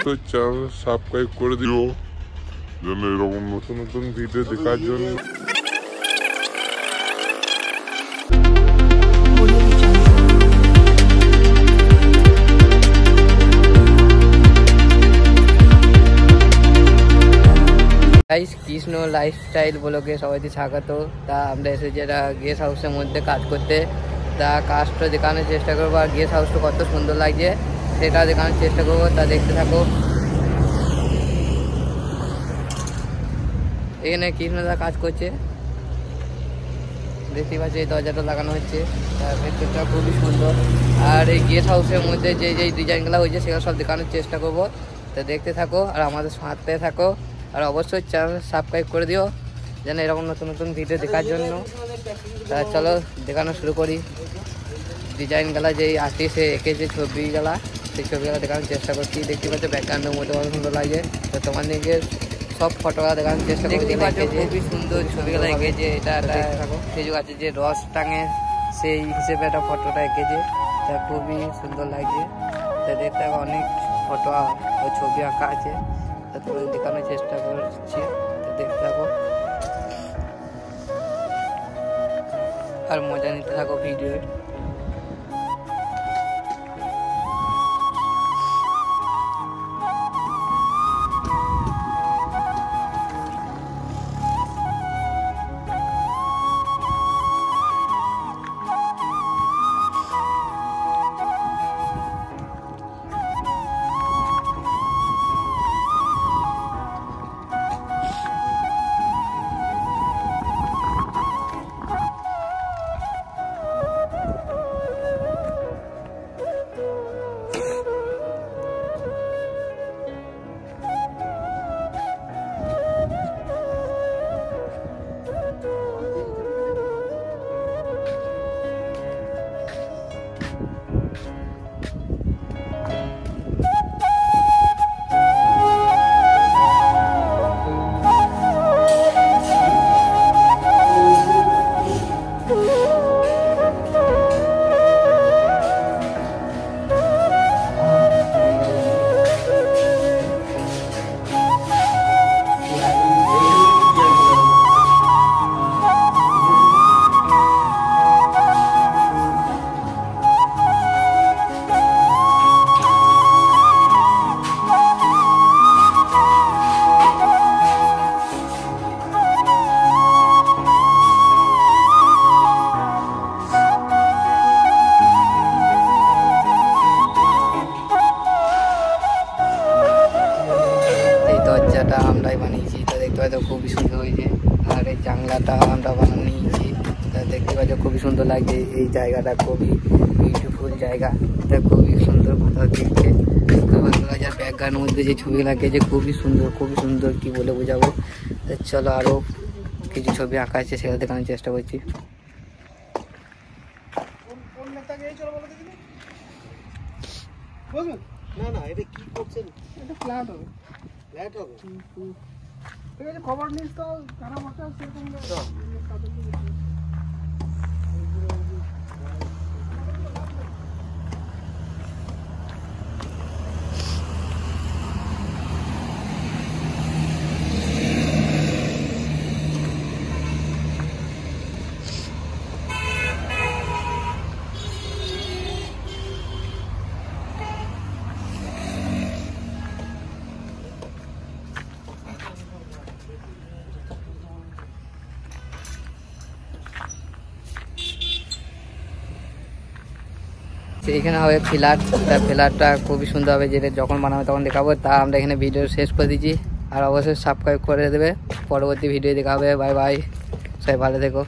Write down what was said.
অবশ্যই channel subscribe করে দিও যেন এরকম নতুন নতুন ভিডিও দেখার জন্য। কৃষ্ণ লাইফস্টাইল ব্লগে সবাইকে স্বাগত। তা আমরা এসেছি একটা গেস্ট হাউসের মধ্যে কাজ করতে। তা কাজটা দেখানোর চেষ্টা করবো আর গেস্ট হাউসটা কত সুন্দর লাগছে সেটা দেখানোর চেষ্টা করবো। তা দেখতে থাকো। এখানে কৃষ্ণদা কাজ করছে, দেখতে পাচ্ছি এই দরজাটা লাগানো হচ্ছে। তার ভেতরটা খুবই সুন্দর। আর এই গেস্ট হাউসের মধ্যে যে যে ডিজাইনগুলো হয়েছে সেগুলো সব দেখানোর চেষ্টা করবো। তা দেখতে থাকো আর আমাদের সাথে থাকো। আর অবশ্যই চ্যানেল সাবস্ক্রাইব করে দিও যেন এরকম নতুন নতুন ভিডিও দেখার জন্য। তা চলো দেখানো শুরু করি। ডিজাইনগুলা যেই আর্টিস্টে এঁকেছে ছবিগুলা, সেই ছবিগুলো দেখানোর চেষ্টা করছি। দেখতে পাচ্ছ ব্যাকগ্রাউন্ডের মধ্যে অনেক সুন্দর লাগে। তো তোমাদেরকে সব ফটোগুলো দেখানোর চেষ্টা করছি। দেখতে পাচ্ছ খুবই সুন্দর ছবিগুলো এঁকেছে। এটা কিছু আছে যে রস টাঙে সেই হিসেবে একটা ফটোটা এঁকেছে। তা খুবই সুন্দর লাগছে। তা দেখতে অনেক ফটো ও ছবি আঁকা আছে, তারপরে দেখানোর চেষ্টা করছি। দেখতে থাকো আর মজা নিতে থাকো ভিডিওর। দরজাটা আমরাই বানিয়েছি। তা দেখতে পাচ্ছ খুবই সুন্দর হয়েছে। আর এই জানলাটা আমরা বানিয়েছি। তা দেখতে পাচ্ছ খুবই সুন্দর লাগছে। এই জায়গাটা খুবই বিউটিফুল জায়গা। তা খুবই সুন্দর কথা দেখছে। ব্যাকগ্রাউন্ডের মধ্যে যে ছবি লাগিয়েছে খুবই সুন্দর কি বলে বোঝাবো। চলো আরও কিছু ছবি আঁকা আছে সেগুলো দেখানোর চেষ্টা করছি। না এটা কি করছেন? এটা ফ্ল্যাট হবে। ঠিক আছে, খবর নিস তো খারাপ আছে সেরকম। এখানে হবে ফ্ল্যাট। ফ্ল্যাটটা খুবই সুন্দর হবে, যেটা যখন বানাবে তখন দেখাবো। তা আমরা এখানে ভিডিও শেষ করে দিচ্ছি। আর অবশ্যই সাবস্ক্রাইব করে দেবে। পরবর্তী ভিডিও দেখা হবে। বাই বাই, সবাই ভালো থেকো।